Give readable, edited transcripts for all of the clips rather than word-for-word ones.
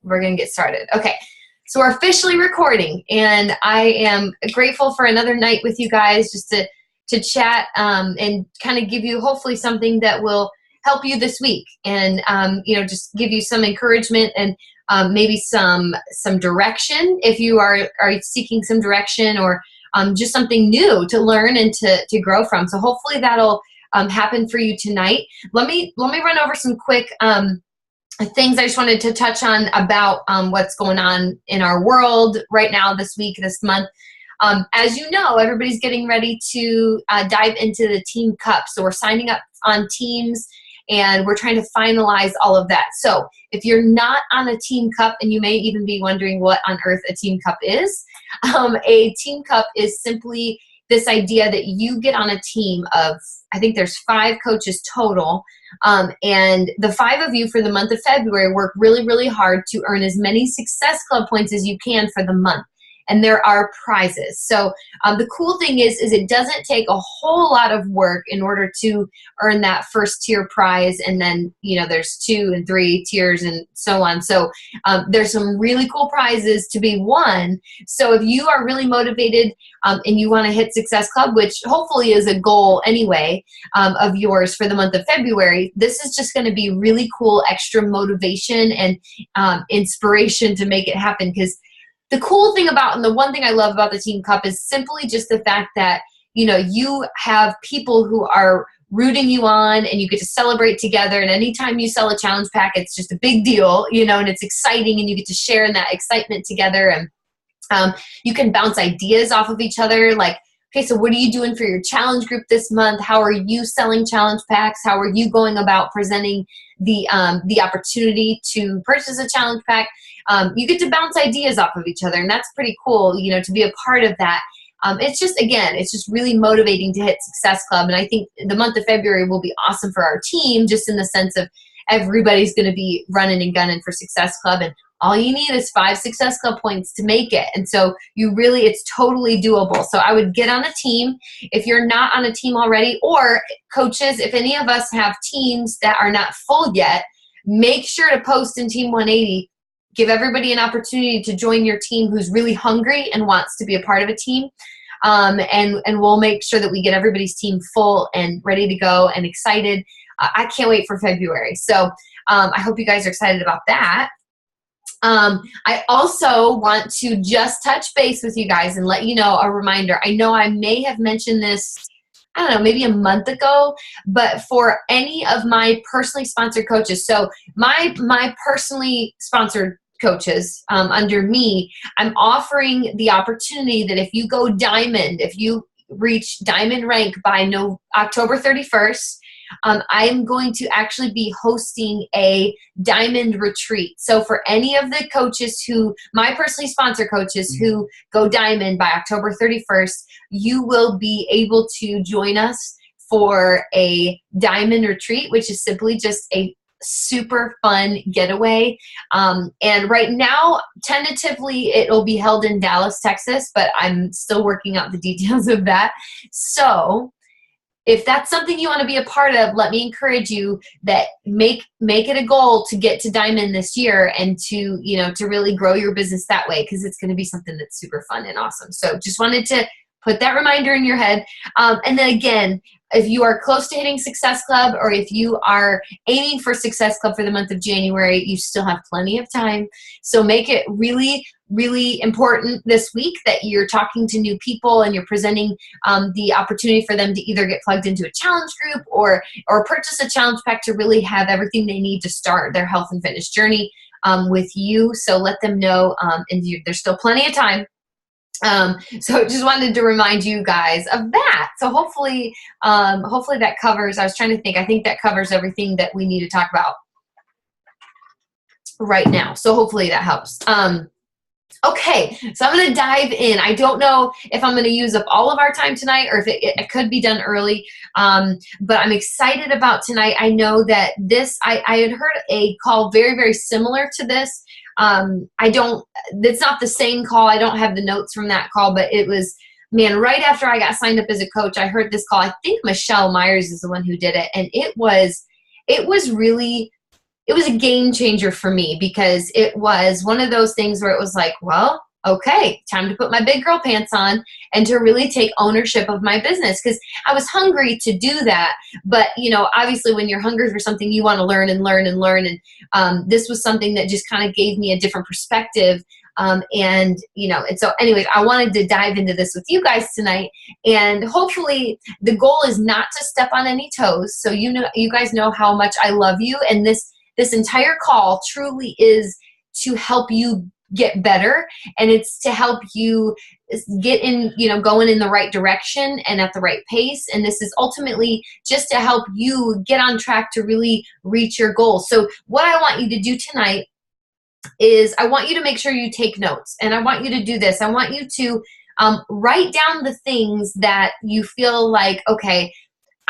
we're gonna get started. Okay, so we're officially recording, and I am grateful for another night with you guys, just to chat and kind of give you hopefully something that will help you this week, and just give you some encouragement and maybe some direction if you are seeking some direction, or just something new to learn and to grow from. So hopefully that'll happen for you tonight. Let me run over some quick things I just wanted to touch on about what's going on in our world right now, this week, this month. As you know, everybody's getting ready to dive into the Team Cup. So we're signing up on teams, and we're trying to finalize all of that. So if you're not on a Team Cup, and you may even be wondering what on earth a Team Cup is, a Team Cup is simply this idea that you get on a team of, I think there's 5 coaches total, and the 5 of you for the month of February work really, really hard to earn as many Success Club points as you can for the month. And there are prizes. So the cool thing is it doesn't take a whole lot of work in order to earn that first tier prize. And then, there's 2 and 3 tiers and so on. So there's some really cool prizes to be won. So if you are really motivated and you want to hit Success Club, which hopefully is a goal anyway of yours for the month of February, this is just going to be really cool extra motivation and inspiration to make it happen. Because the cool thing about, and the one thing I love about the Team Cup is simply just the fact that, you have people who are rooting you on, and you get to celebrate together. And anytime you sell a challenge pack, it's just a big deal, and it's exciting, and you get to share in that excitement together. And you can bounce ideas off of each other. Like, okay, so what are you doing for your challenge group this month? How are you selling challenge packs? How are you going about presenting the opportunity to purchase a challenge pack? You get to bounce ideas off of each other, and that's pretty cool, to be a part of that. It's just really motivating to hit Success Club. And I think the month of February will be awesome for our team, just in the sense of everybody's going to be running and gunning for Success Club, and all you need is 5 Success Club points to make it. And so it's totally doable. So I would get on a team if you're not on a team already, or coaches, if any of us have teams that are not full yet, make sure to post in Team 180. Give everybody an opportunity to join your team who's really hungry and wants to be a part of a team. And we'll make sure that we get everybody's team full and ready to go and excited. I can't wait for February. So I hope you guys are excited about that. I also want to just touch base with you guys and let you know, a reminder. I know I may have mentioned this, I don't know, maybe a month ago, but for any of my personally sponsored coaches, so my personally sponsored coaches under me, I'm offering the opportunity that if you go diamond, if you reach diamond rank by October 31st, I'm going to actually be hosting a diamond retreat. So for any of the coaches my personally sponsored coaches who go diamond by October 31st, you will be able to join us for a diamond retreat, which is simply just a super fun getaway. And right now, tentatively, it'll be held in Dallas, Texas, but I'm still working out the details of that. So if that's something you want to be a part of, let me encourage you that make it a goal to get to diamond this year, and to really grow your business that way, because it's going to be something that's super fun and awesome. So just wanted to put that reminder in your head. And then again, if you are close to hitting Success Club, or if you are aiming for Success Club for the month of January, you still have plenty of time. So make it really, really important this week that you're talking to new people, and you're presenting the opportunity for them to either get plugged into a challenge group or purchase a challenge pack to really have everything they need to start their health and fitness journey with you. So let them know, and there's still plenty of time. So just wanted to remind you guys of that. So hopefully that covers, I think that covers everything that we need to talk about right now. So hopefully that helps. Okay, so I'm going to dive in. I don't know if I'm going to use up all of our time tonight, or if it could be done early, but I'm excited about tonight. I know that I had heard a call very, very similar to this. It's not the same call. I don't have the notes from that call, but it was, man, right after I got signed up as a coach, I heard this call. I think Michelle Myers is the one who did it, and it was really it was a game changer for me, because it was one of those things where it was like, well, okay, time to put my big girl pants on and to really take ownership of my business, because I was hungry to do that. But, you know, obviously when you're hungry for something, you want to learn and learn and learn. And this was something that just kind of gave me a different perspective. And, you know, and so anyways, I wanted to dive into this with you guys tonight. And hopefully the goal is not to step on any toes. So, you know, you guys know how much I love you. And this entire call truly is to help you get better, and it's to help you get in, you know, going in the right direction and at the right pace. And this is ultimately just to help you get on track to really reach your goals. So what I want you to do tonight is I want you to make sure you take notes, and I want you to do this. I want you to write down the things that you feel like, okay,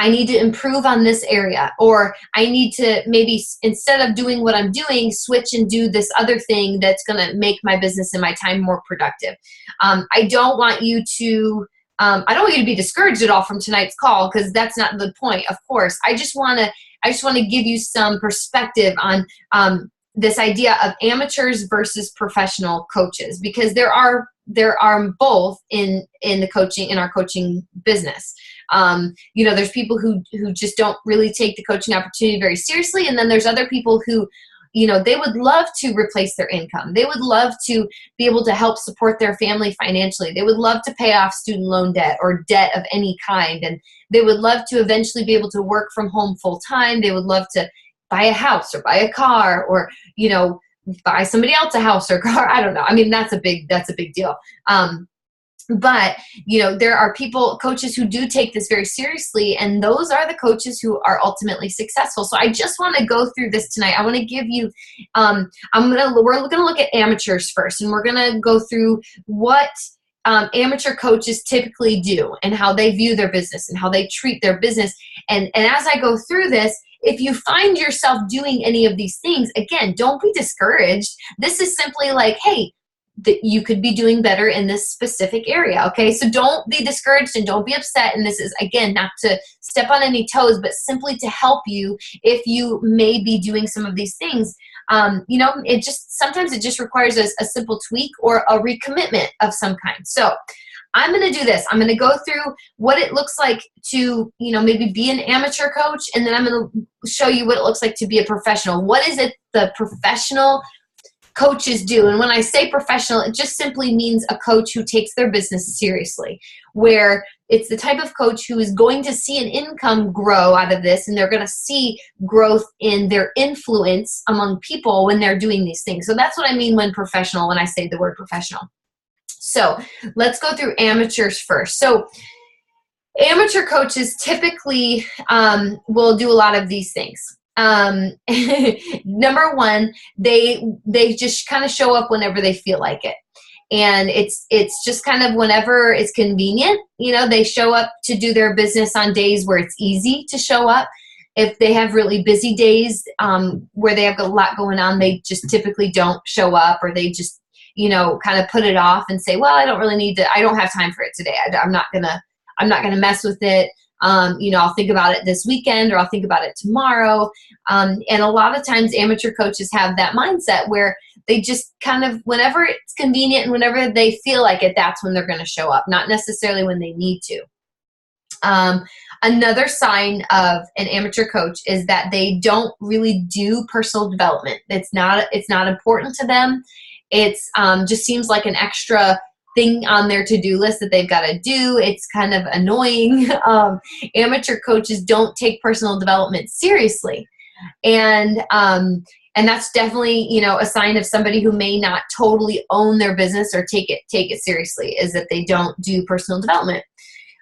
I need to improve on this area, or I need to maybe, instead of doing what I'm doing, switch and do this other thing that's going to make my business and my time more productive. I don't want you to be discouraged at all from tonight's call, because that's not the point, of course. I just want to give you some perspective on this idea of amateurs versus professional coaches, because there are both in our coaching business. You know, there's people who just don't really take the coaching opportunity very seriously. And then there's other people who, you know, they would love to replace their income. They would love to be able to help support their family financially. They would love to pay off student loan debt or debt of any kind. And they would love to eventually be able to work from home full time. They would love to buy a house or buy a car, or, you know, buy somebody else a house or car. I don't know. I mean, that's a big deal. But, you know, there are coaches who do take this very seriously, and those are the coaches who are ultimately successful. So I just want to go through this tonight. I want to give you, we're going to look at amateurs first, and we're going to go through what amateur coaches typically do and how they view their business and how they treat their business. And as I go through this, if you find yourself doing any of these things, again, don't be discouraged. This is simply like, hey, that you could be doing better in this specific area. Okay. So don't be discouraged and don't be upset. And this is, again, not to step on any toes, but simply to help you if you may be doing some of these things. You know, sometimes it just requires a simple tweak or a recommitment of some kind. So I'm going to do this. I'm going to go through what it looks like to, you know, maybe be an amateur coach. And then I'm going to show you what it looks like to be a professional. What is it the professional coaches do? And when I say professional, it just simply means a coach who takes their business seriously, where it's the type of coach who is going to see an income grow out of this, and they're going to see growth in their influence among people when they're doing these things. So that's what I mean when I say the word professional. So let's go through amateurs first. So amateur coaches typically will do a lot of these things. Number one, they just kind of show up whenever they feel like it. And it's just kind of whenever it's convenient. You know, they show up to do their business on days where it's easy to show up. If they have really busy days where they have a lot going on, they just typically don't show up, or they just, you know, kind of put it off and say, well, I don't have time for it today. I'm not gonna mess with it. You know, I'll think about it this weekend, or I'll think about it tomorrow. And a lot of times amateur coaches have that mindset where they just kind of, whenever it's convenient and whenever they feel like it, that's when they're going to show up, not necessarily when they need to. Another sign of an amateur coach is that they don't really do personal development. It's not important to them. It's just seems like an extra thing on their to-do list that they've got to do. It's kind of annoying. Amateur coaches don't take personal development seriously. And that's definitely, you know, a sign of somebody who may not totally own their business or take it seriously, is that they don't do personal development.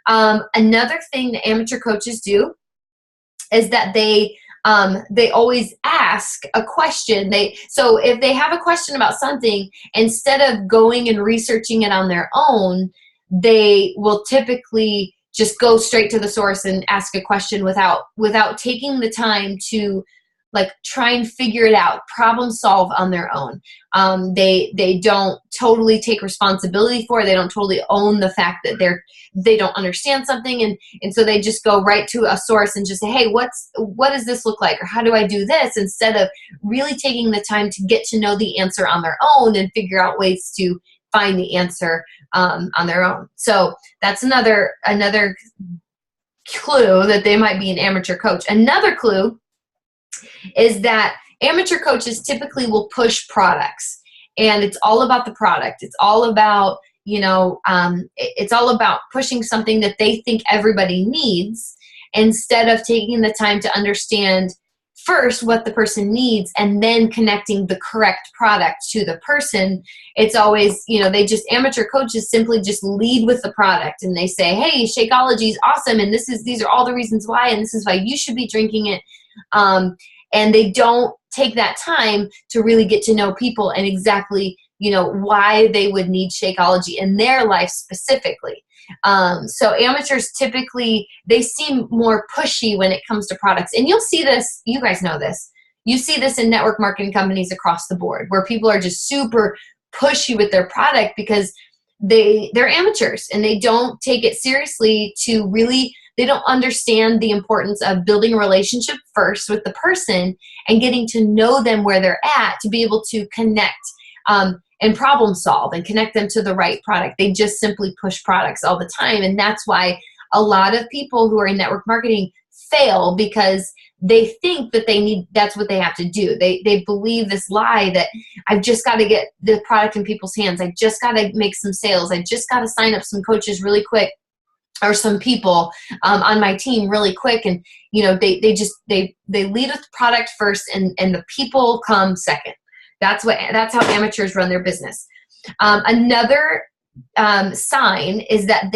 Another thing that amateur coaches do is that they always ask a question. So if they have a question about something, instead of going and researching it on their own, they will typically just go straight to the source and ask a question without taking the time to like try and figure it out, problem solve on their own. They don't totally take responsibility for it. They don't totally own the fact that they don't understand something, and so they just go right to a source and just say, hey, what does this look like, or how do I do this, instead of really taking the time to get to know the answer on their own and figure out ways to find the answer on their own. So that's another clue that they might be an amateur coach. Another clue is that amateur coaches typically will push products, and it's all about the product. It's all about, it's all about pushing something that they think everybody needs, instead of taking the time to understand first what the person needs and then connecting the correct product to the person. It's always, amateur coaches simply just lead with the product, and they say, hey, Shakeology is awesome, and these are all the reasons why, and this is why you should be drinking it. And they don't take that time to really get to know people and exactly, why they would need Shakeology in their life specifically. So amateurs typically, they seem more pushy when it comes to products. And you'll see this, you guys know this, you see this in network marketing companies across the board, where people are just super pushy with their product because they're amateurs and they don't take it seriously to really, they don't understand the importance of building a relationship first with the person and getting to know them where they're at to be able to connect and problem solve and connect them to the right product. They just simply push products all the time. And that's why a lot of people who are in network marketing fail, because they think that that's what they have to do. They believe this lie that I've just got to get the product in people's hands. I just got to make some sales. I just got to sign up some coaches really quick, or some people on my team really quick. And, they lead with the product first, and the people come second. That's how amateurs run their business. Another sign is that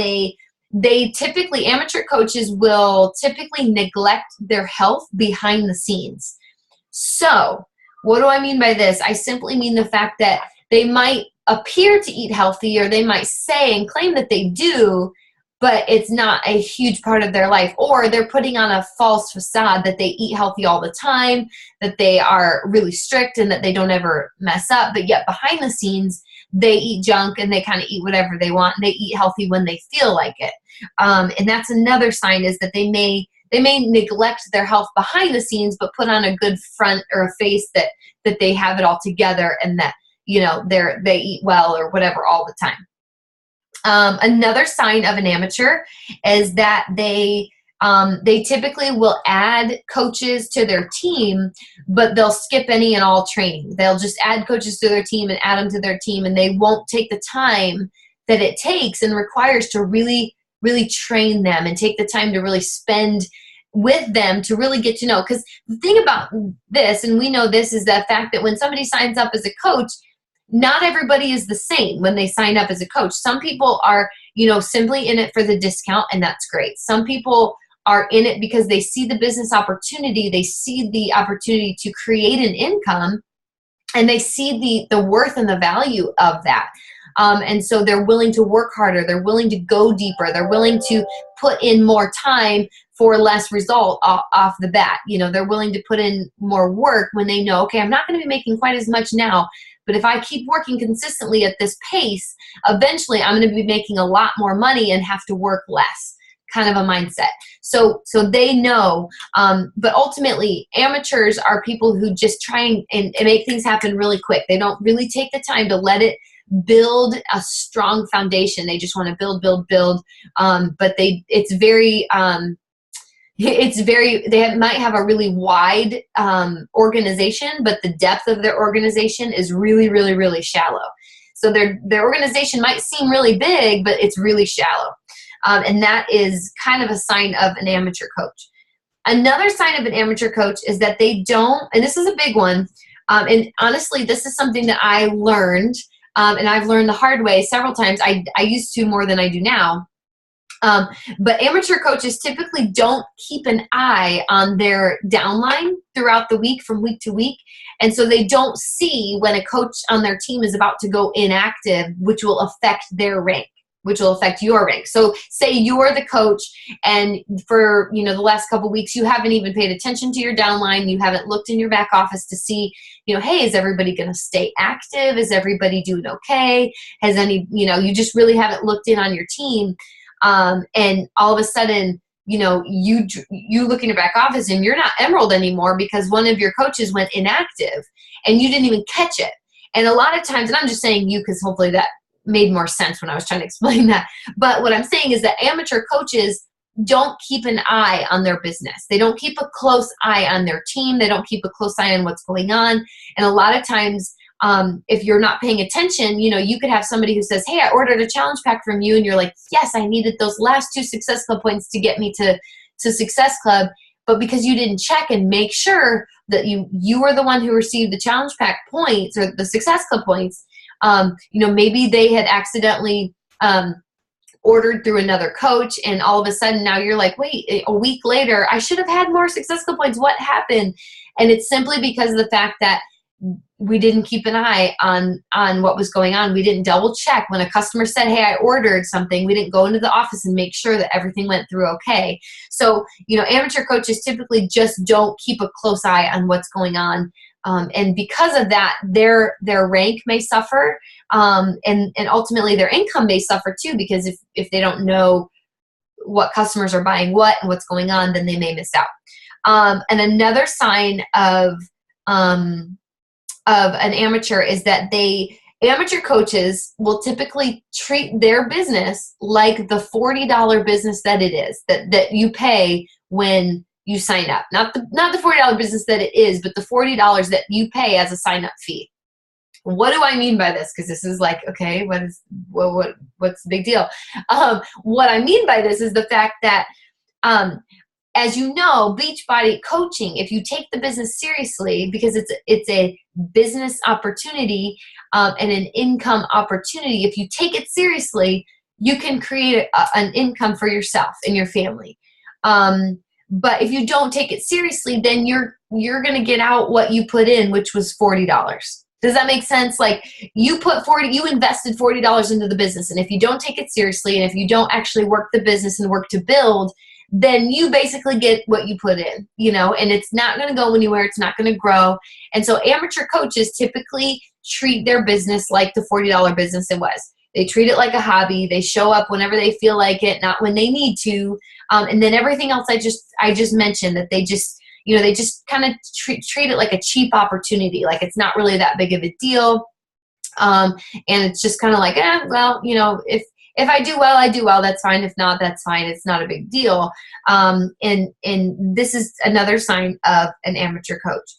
amateur coaches will typically neglect their health behind the scenes. So what do I mean by this? I simply mean the fact that they might appear to eat healthy, or they might say and claim that they do, but it's not a huge part of their life, or they're putting on a false facade that they eat healthy all the time, that they are really strict, and that they don't ever mess up, but yet behind the scenes, they eat junk and they kind of eat whatever they want, and they eat healthy when they feel like it. And that's another sign, is that they may neglect their health behind the scenes, but put on a good front or a face that they have it all together, and that, they eat well or whatever all the time. Another sign of an amateur is that they typically will add coaches to their team, but they'll skip any and all training. They'll just add coaches to their team and add them to their team, and they won't take the time that it takes and requires to really, really train them and take the time to really spend with them to really get to know. Because the thing about this, and we know this, is the fact that when somebody signs up as a coach, not everybody is the same when they sign up as a coach. Some people are, simply in it for the discount, and that's great. Some people are in it because they see the business opportunity. They see the opportunity to create an income, and they see the worth and the value of that. And so they're willing to work harder. They're willing to go deeper. They're willing to put in more time for less result off the bat. They're willing to put in more work when they know, okay, I'm not going to be making quite as much now, but if I keep working consistently at this pace, eventually I'm going to be making a lot more money and have to work less, kind of a mindset. So they know, but ultimately amateurs are people who just try and make things happen really quick. They don't really take the time to let it build a strong foundation. They just want to build. But they might have a really wide organization, but the depth of their organization is really, really, really shallow. So their organization might seem really big, but it's really shallow. And that is kind of a sign of an amateur coach. Another sign of an amateur coach is that they don't, and this is a big one, and honestly, this is something that I learned, and I've learned the hard way several times. I used to more than I do now. But amateur coaches typically don't keep an eye on their downline throughout the week, from week to week. And so they don't see when a coach on their team is about to go inactive, which will affect their rank. which will affect your rank. So say you're the coach and for, the last couple of weeks, you haven't even paid attention to your downline. You haven't looked in your back office to see, hey, is everybody going to stay active? Is everybody doing okay? Has any, you just really haven't looked in on your team. And all of a sudden, you look in your back office and you're not Emerald anymore because one of your coaches went inactive and you didn't even catch it. And a lot of times, and I'm just saying you because hopefully that made more sense when I was trying to explain that. But what I'm saying is that amateur coaches don't keep an eye on their business. They don't keep a close eye on their team. They don't keep a close eye on what's going on. And a lot of times, if you're not paying attention, you could have somebody who says, hey, I ordered a challenge pack from you. And you're like, yes, I needed those last 2 Success Club points to get me to Success Club. But because you didn't check and make sure that you were the one who received the challenge pack points or the Success Club points, maybe they had accidentally ordered through another coach, and all of a sudden now you're like, wait, a week later, I should have had more Success Club points. What happened? And it's simply because of the fact that we didn't keep an eye on what was going on. We didn't double check when a customer said, hey, I ordered something. We didn't go into the office and make sure that everything went through okay. So, amateur coaches typically just don't keep a close eye on what's going on. And because of that, their rank may suffer, and ultimately their income may suffer too, because if they don't know what customers are buying what and what's going on, then they may miss out. And another sign of an amateur is that amateur coaches will typically treat their business like the $40 business that it is, that you pay when you sign up. Not the $40 business that it is, but the $40 that you pay as a sign-up fee. What do I mean by this? Because this is like, okay, what's the big deal? What I mean by this is the fact that, as you know, Beachbody coaching, if you take the business seriously, because it's a business opportunity and an income opportunity, if you take it seriously, you can create an income for yourself and your family. But if you don't take it seriously, then you're going to get out what you put in, which was $40. Does that make sense? Like you invested $40 into the business. And if you don't take it seriously, and if you don't actually work the business and work to build, then you basically get what you put in, and it's not going to go anywhere. It's not going to grow. And so amateur coaches typically treat their business like the $40 business it was. They treat it like a hobby. They show up whenever they feel like it, not when they need to. And then everything else I just mentioned, that they just kind of treat it like a cheap opportunity. Like it's not really that big of a deal. And it's just kind of like, if I do well, I do well. That's fine. If not, that's fine. It's not a big deal. And this is another sign of an amateur coach.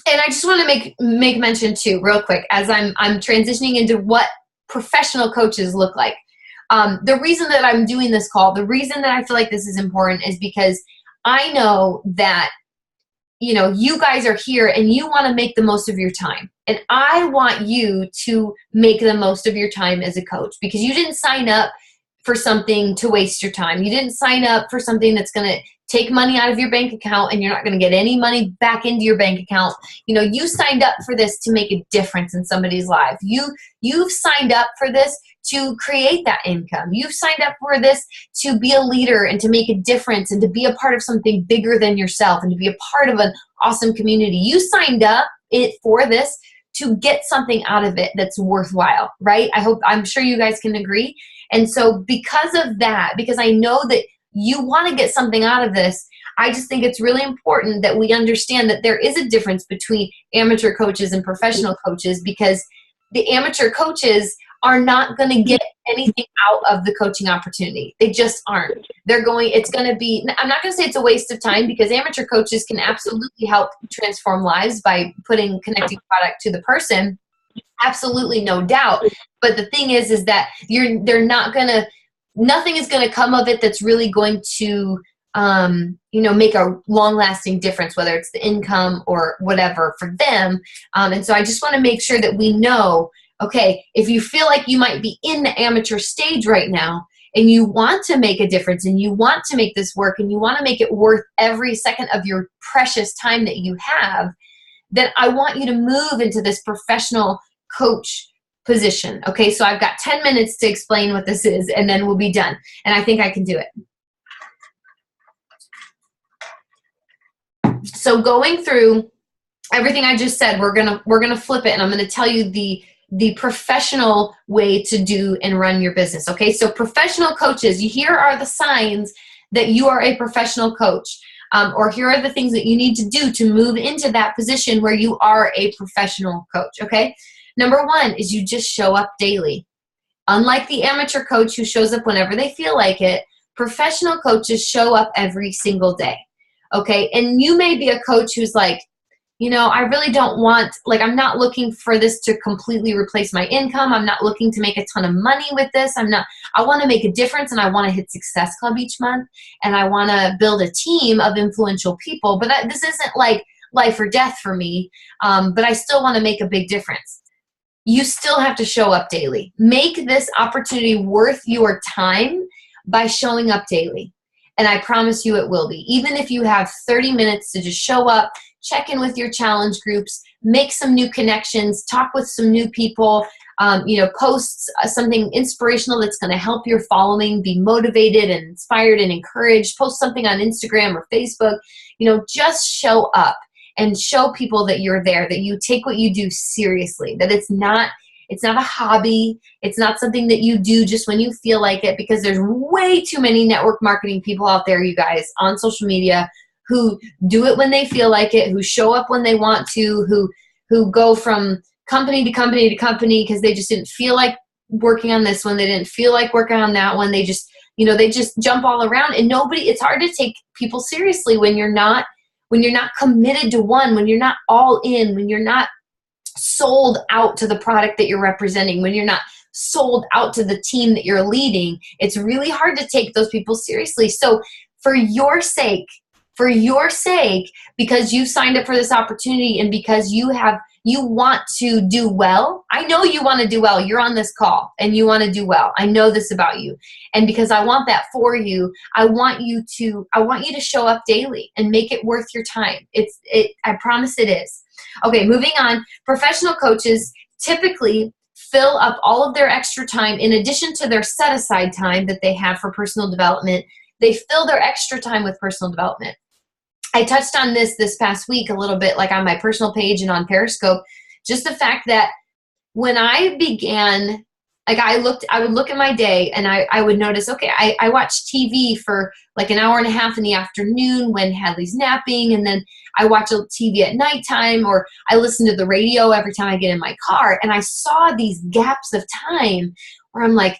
And I just want to make mention too, real quick, as I'm transitioning into what professional coaches look like. The reason that I'm doing this call, the reason that I feel like this is important is because I know that, you guys are here and you want to make the most of your time. And I want you to make the most of your time as a coach, because you didn't sign up for something to waste your time. You didn't sign up for something that's going to take money out of your bank account and you're not going to get any money back into your bank account. You signed up for this to make a difference in somebody's life. You've signed up for this to create that income. You've signed up for this to be a leader and to make a difference and to be a part of something bigger than yourself and to be a part of an awesome community. You signed up for this to get something out of it that's worthwhile, right? I'm sure you guys can agree. And so because of that, because I know that you want to get something out of this, I just think it's really important that we understand that there is a difference between amateur coaches and professional coaches, because the amateur coaches are not going to get anything out of the coaching opportunity. They just aren't. It's going to be, I'm not going to say it's a waste of time, because amateur coaches can absolutely help transform lives by connecting product to the person. Absolutely, no doubt. But the thing is that nothing is going to come of it that's really going to, make a long-lasting difference, whether it's the income or whatever for them. And so I just want to make sure that we know, okay, if you feel like you might be in the amateur stage right now and you want to make a difference and you want to make this work and you want to make it worth every second of your precious time that you have, then I want you to move into this professional coach position. Okay, so I've got 10 minutes to explain what this is, and then we'll be done. And I think I can do it. So going through everything I just said, we're gonna flip it, and I'm gonna tell you the professional way to do and run your business. Okay, so professional coaches, here are the signs that you are a professional coach, or here are the things that you need to do to move into that position where you are a professional coach. Okay, number one is you just show up daily. Unlike the amateur coach who shows up whenever they feel like it, professional coaches show up every single day. Okay, and you may be a coach who's like, I really don't want, I'm not looking for this to completely replace my income. I'm not looking to make a ton of money with this. I want to make a difference, and I want to hit Success Club each month, and I want to build a team of influential people. But this isn't like life or death for me, but I still want to make a big difference. You still have to show up daily. Make this opportunity worth your time by showing up daily. And I promise you it will be. Even if you have 30 minutes to just show up, check in with your challenge groups, make some new connections, talk with some new people, post something inspirational that's going to help your following be motivated and inspired and encouraged, post something on Instagram or Facebook, just show up and show people that you're there, that you take what you do seriously, that it's not a hobby. It's not something that you do just when you feel like it, because there's way too many network marketing people out there, you guys, on social media who do it when they feel like it, who show up when they want to, who go from company to company to company because they just didn't feel like working on this one. They didn't feel like working on that one. They just, they just jump all around, and it's hard to take people seriously when you're not committed to one, when you're not all in, when you're not sold out to the product that you're representing, when you're not sold out to the team that you're leading. It's really hard to take those people seriously. So for your sake, because you signed up for this opportunity and because you want to do well. I know you want to do well. You're on this call and you want to do well. I know this about you. And because I want that for you, I want you to show up daily and make it worth your time. I promise it is. Okay, moving on. Professional coaches typically fill up all of their extra time in addition to their set aside time that they have for personal development. They fill their extra time with personal development. I touched on this past week a little bit, like on my personal page and on Periscope, just the fact that when I began, I would look at my day and I would notice, okay, I watch TV for like an hour and a half in the afternoon when Hadley's napping, and then I watch TV at nighttime, or I listen to the radio every time I get in my car, and I saw these gaps of time where I'm like,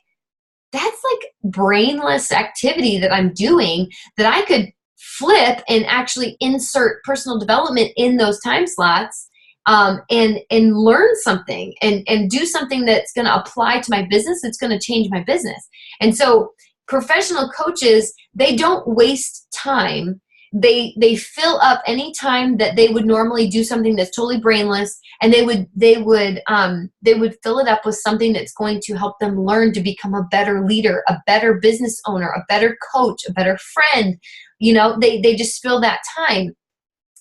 that's like brainless activity that I'm doing that I could flip and actually insert personal development in those time slots, and learn something and do something that's going to apply to my business. It's going to change my business. And so professional coaches, they don't waste time. They fill up any time that they would normally do something that's totally brainless, and they would fill it up with something that's going to help them learn to become a better leader, a better business owner, a better coach, a better friend. They just fill that time.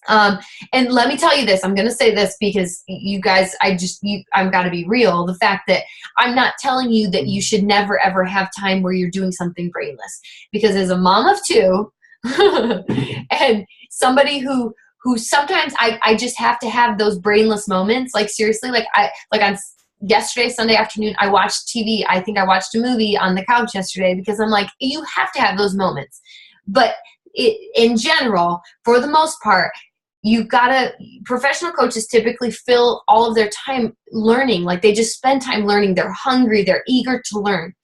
And let me tell you this, I'm going to say this because you guys, I've got to be real. The fact that I'm not telling you that you should never, ever have time where you're doing something brainless, because as a mom of two and somebody who sometimes I just have to have those brainless moments. Like seriously, on yesterday, Sunday afternoon, I watched TV. I think I watched a movie on the couch yesterday because I'm like, you have to have those moments. But in general, for the most part, professional coaches typically fill all of their time learning. Like they just spend time learning. They're hungry. They're eager to learn.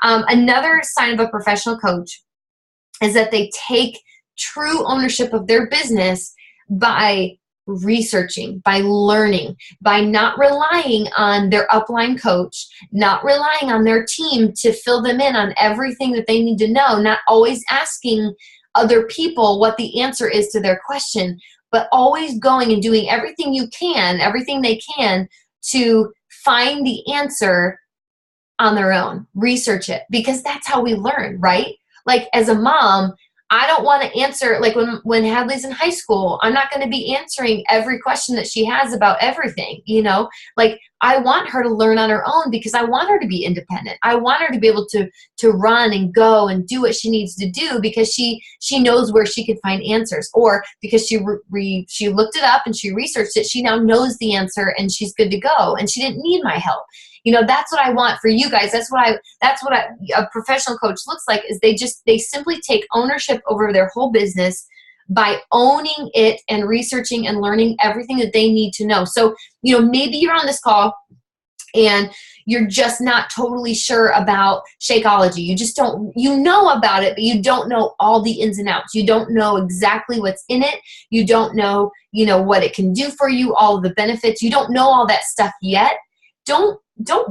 Another sign of a professional coach is that they take true ownership of their business by researching, by learning, by not relying on their upline coach, not relying on their team to fill them in on everything that they need to know, not always asking other people what the answer is to their question, but always going and doing everything they can to find the answer on their own, research it, because that's how we learn, right? Like as a mom, I don't want to answer, like when Hadley's in high school, I'm not going to be answering every question that she has about everything, you know? Like, I want her to learn on her own because I want her to be independent. I want her to be able to run and go and do what she needs to do because she knows where she can find answers, or because she looked it up and she researched it. She now knows the answer and she's good to go, and she didn't need my help. You know, that's what I want for you guys. That's what a professional coach looks like, is they simply take ownership over their whole business by owning it and researching and learning everything that they need to know. So, you know, maybe you're on this call and you're just not totally sure about Shakeology. You just don't, you know about it, but you don't know all the ins and outs. You don't know exactly what's in it. You don't know, you know, what it can do for you, all of the benefits. You don't know all that stuff yet. Don't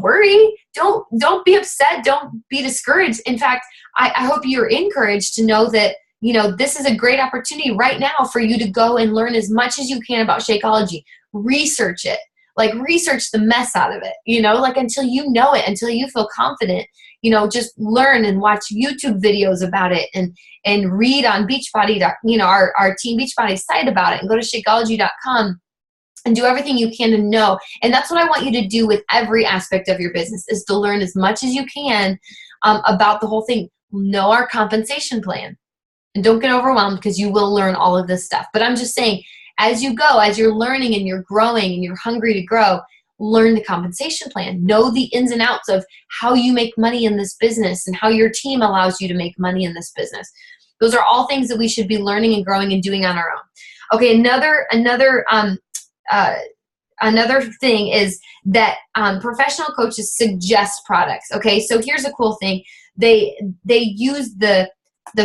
worry. Don't be upset. Don't be discouraged. In fact, I hope you're encouraged to know that, you know, this is a great opportunity right now for you to go and learn as much as you can about Shakeology. Research it. Like, research the mess out of it, you know, like, until you know it, until you feel confident, you know, just learn and watch YouTube videos about it, and read on Beachbody, you know, our Team Beachbody site about it, and go to Shakeology.com. And do everything you can to know. And that's what I want you to do with every aspect of your business, is to learn as much as you can about the whole thing. Know our compensation plan. And don't get overwhelmed, because you will learn all of this stuff. But I'm just saying, as you go, as you're learning and you're growing and you're hungry to grow, learn the compensation plan. Know the ins and outs of how you make money in this business and how your team allows you to make money in this business. Those are all things that we should be learning and growing and doing on our own. Okay, another thing is that professional coaches suggest products. Okay, so here's a cool thing. They use the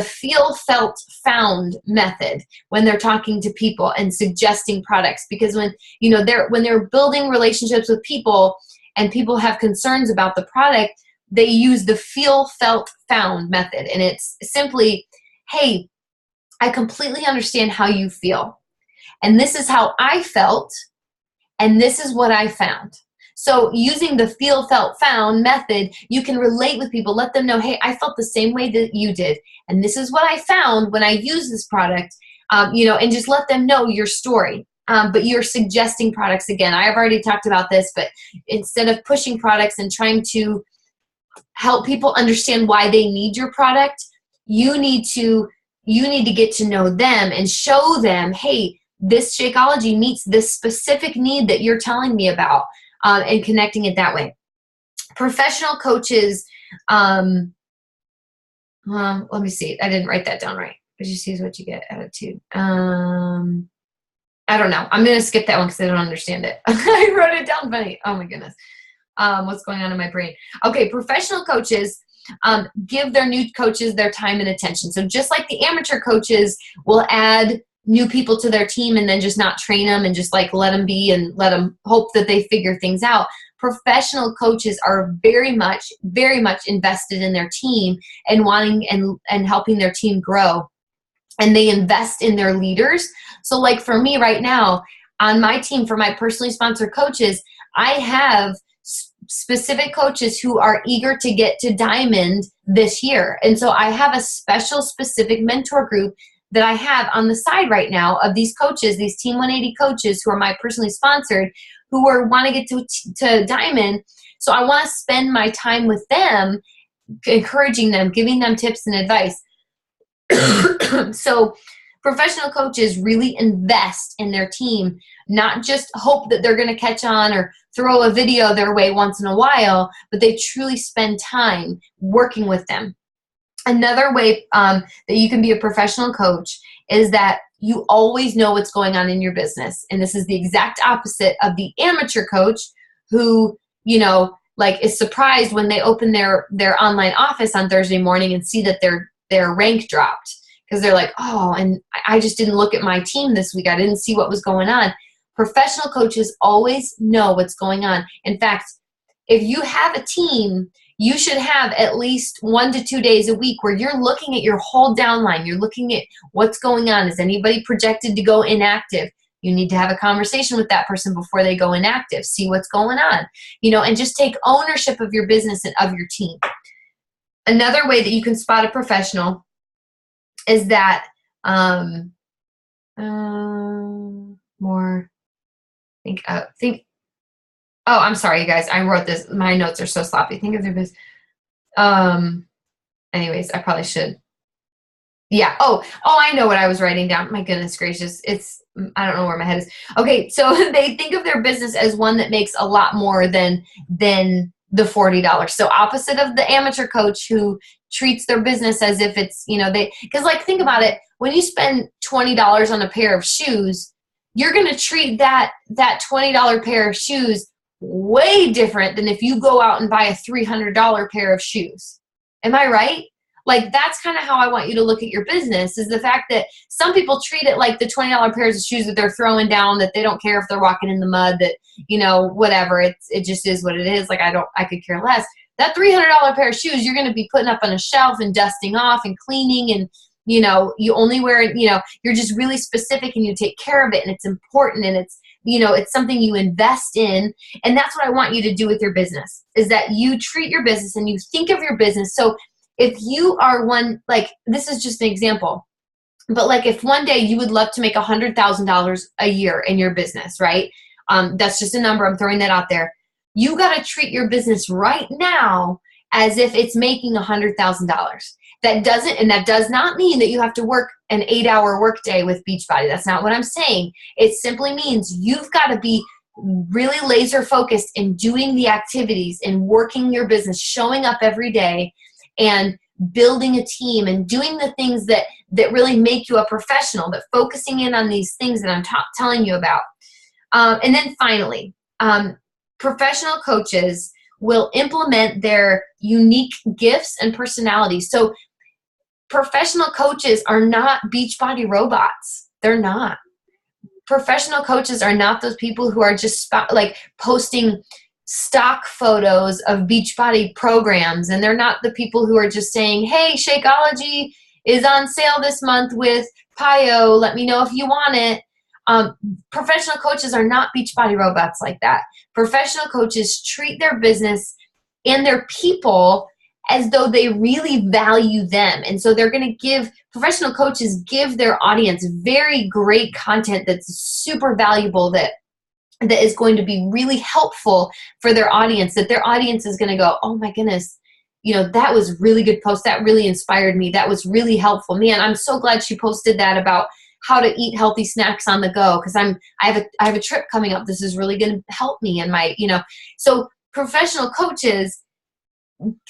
feel, felt, found method when they're talking to people and suggesting products, because when they're building relationships with people and people have concerns about the product, they use the feel, felt, found method. And it's simply, hey, I completely understand how you feel. And this is how I felt, and this is what I found. So using the feel, felt, found method, you can relate with people. Let them know, hey, I felt the same way that you did, and this is what I found when I used this product, you know, and just let them know your story. But you're suggesting products again. I've already talked about this, but instead of pushing products and trying to help people understand why they need your product, you need to get to know them and show them, hey, this Shakeology meets this specific need that you're telling me about, and connecting it that way. Professional coaches, let me see. I didn't write that down right. What you see is what you get attitude. I don't know. I'm going to skip that one because I don't understand it. I wrote it down funny. Oh my goodness. What's going on in my brain? Okay, professional coaches give their new coaches their time and attention. So just like the amateur coaches will add new people to their team and then just not train them and just like let them be and let them hope that they figure things out, professional coaches are very much invested in their team and wanting and helping their team grow. And they invest in their leaders. So like for me right now on my team, for my personally sponsored coaches, I have specific coaches who are eager to get to Diamond this year. And so I have a special specific mentor group that I have on the side right now of these coaches, these Team 180 coaches who are my personally sponsored, who want to get to Diamond. So I want to spend my time with them, encouraging them, giving them tips and advice. So professional coaches really invest in their team, not just hope that they're going to catch on or throw a video their way once in a while, but they truly spend time working with them. Another way that you can be a professional coach is that you always know what's going on in your business. And this is the exact opposite of the amateur coach who, you know, like is surprised when they open their online office on Thursday morning and see that their rank dropped, because they're like, oh, and I just didn't look at my team this week. I didn't see what was going on. Professional coaches always know what's going on. In fact, if you have a team, you should have at least 1 to 2 days a week where you're looking at your whole downline. You're looking at what's going on. Is anybody projected to go inactive? You need to have a conversation with that person before they go inactive. See what's going on, you know, and just take ownership of your business and of your team. Another way that you can spot a professional is that more think. Oh, I'm sorry, you guys. I wrote this. My notes are so sloppy. Think of their business. Anyways, I probably should. Yeah. Oh, I know what I was writing down. My goodness gracious. I don't know where my head is. Okay. So they think of their business as one that makes a lot more than the $40. So opposite of the amateur coach who treats their business as if it's, because like, think about it. When you spend $20 on a pair of shoes, you're going to treat that $20 pair of shoes way different than if you go out and buy a $300 pair of shoes. Am I right? Like, that's kind of how I want you to look at your business, is the fact that some people treat it like the $20 pairs of shoes that they're throwing down, that they don't care if they're walking in the mud, that, whatever, it just is what it is. Like, I could care less. That $300 pair of shoes, you're going to be putting up on a shelf and dusting off and cleaning, and, you only wear it, you're just really specific and you take care of it, and it's important, and it's, it's something you invest in. And that's what I want you to do with your business, is that you treat your business and you think of your business. So if you are one, like, this is just an example, but like if one day you would love to make $100,000 a year in your business, right? That's just a number. I'm throwing that out there. You got to treat your business right now as if it's making $100,000. That does not mean that you have to work an 8-hour workday with Beachbody. That's not what I'm saying. It simply means you've got to be really laser focused in doing the activities and working your business, showing up every day and building a team and doing the things that really make you a professional, but focusing in on these things that I'm telling you about. And then finally, professional coaches will implement their unique gifts and personalities. So professional coaches are not Beachbody robots. They're not. Professional coaches are not those people who are just like posting stock photos of Beachbody programs, and they're not the people who are just saying, hey, Shakeology is on sale this month with Pio, let me know if you want it. Professional coaches are not Beachbody robots like that. Professional coaches treat their business and their people as though they really value them. And so they're going to professional coaches give their audience very great content that's super valuable, that is going to be really helpful for their audience, that their audience is going to go, oh my goodness, that was a really good post. That really inspired me. That was really helpful. Man, I'm so glad she posted that about how to eat healthy snacks on the go, because I have a trip coming up. This is really going to help me in my, So professional coaches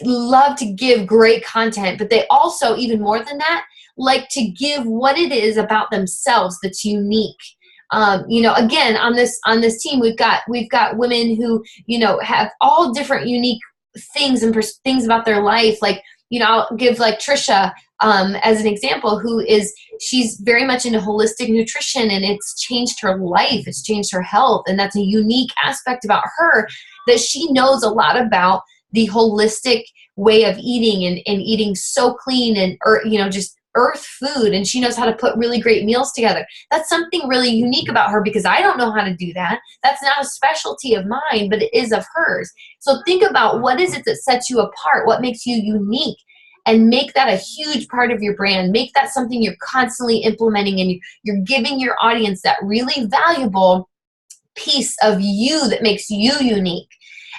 love to give great content, but they also, even more than that, like to give what it is about themselves that's unique. Again, on this team, we've got women who, have all different unique things and things about their life. Like, I'll give like Trisha, as an example, she's very much into holistic nutrition, and it's changed her life. It's changed her health. And that's a unique aspect about her, that she knows a lot about the holistic way of eating and eating so clean and, just earth food, and she knows how to put really great meals together. That's something really unique about her, because I don't know how to do that. That's not a specialty of mine, but it is of hers. So think about, what is it that sets you apart? What makes you unique? And make that a huge part of your brand. Make that something you're constantly implementing, and you're giving your audience that really valuable piece of you that makes you unique.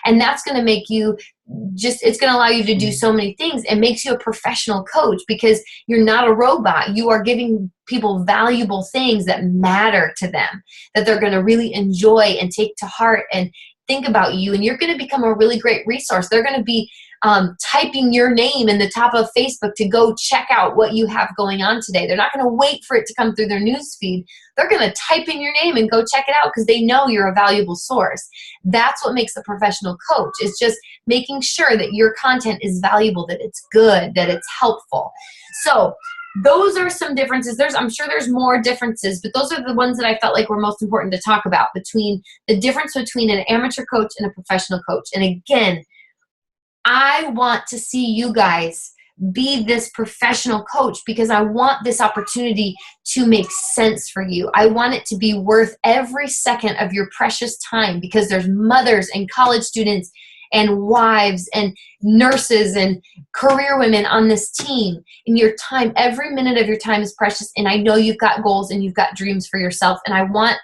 And that's going to make you it's going to allow you to do so many things, and makes you a professional coach, because you're not a robot. You are giving people valuable things that matter to them, that they're going to really enjoy and take to heart and think about you. And you're going to become a really great resource. They're going to be typing your name in the top of Facebook to go check out what you have going on today. They're not going to wait for it to come through their news feed. They're going to type in your name and go check it out, because they know you're a valuable source. That's what makes a professional coach. It's just making sure that your content is valuable, that it's good, that it's helpful. So those are some differences. I'm sure there's more differences, but those are the ones that I felt like were most important to talk about, between the difference between an amateur coach and a professional coach. And again, I want to see you guys be this professional coach, because I want this opportunity to make sense for you. I want it to be worth every second of your precious time, because there's mothers and college students and wives and nurses and career women on this team. And your time, every minute of your time is precious. And I know you've got goals and you've got dreams for yourself. And I want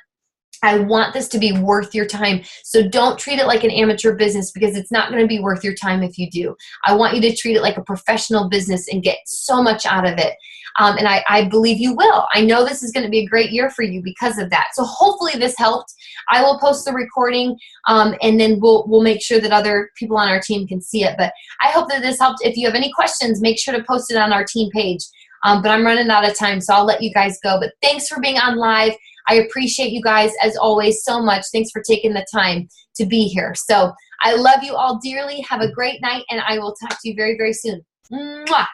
this to be worth your time. So don't treat it like an amateur business, because it's not going to be worth your time if you do. I want you to treat it like a professional business and get so much out of it. And I believe you will. I know this is going to be a great year for you because of that. So hopefully this helped. I will post the recording, and then we'll make sure that other people on our team can see it. But I hope that this helped. If you have any questions, make sure to post it on our team page. But I'm running out of time, so I'll let you guys go. But thanks for being on live. I appreciate you guys, as always, so much. Thanks for taking the time to be here. So I love you all dearly. Have a great night, and I will talk to you very, very soon. Mwah!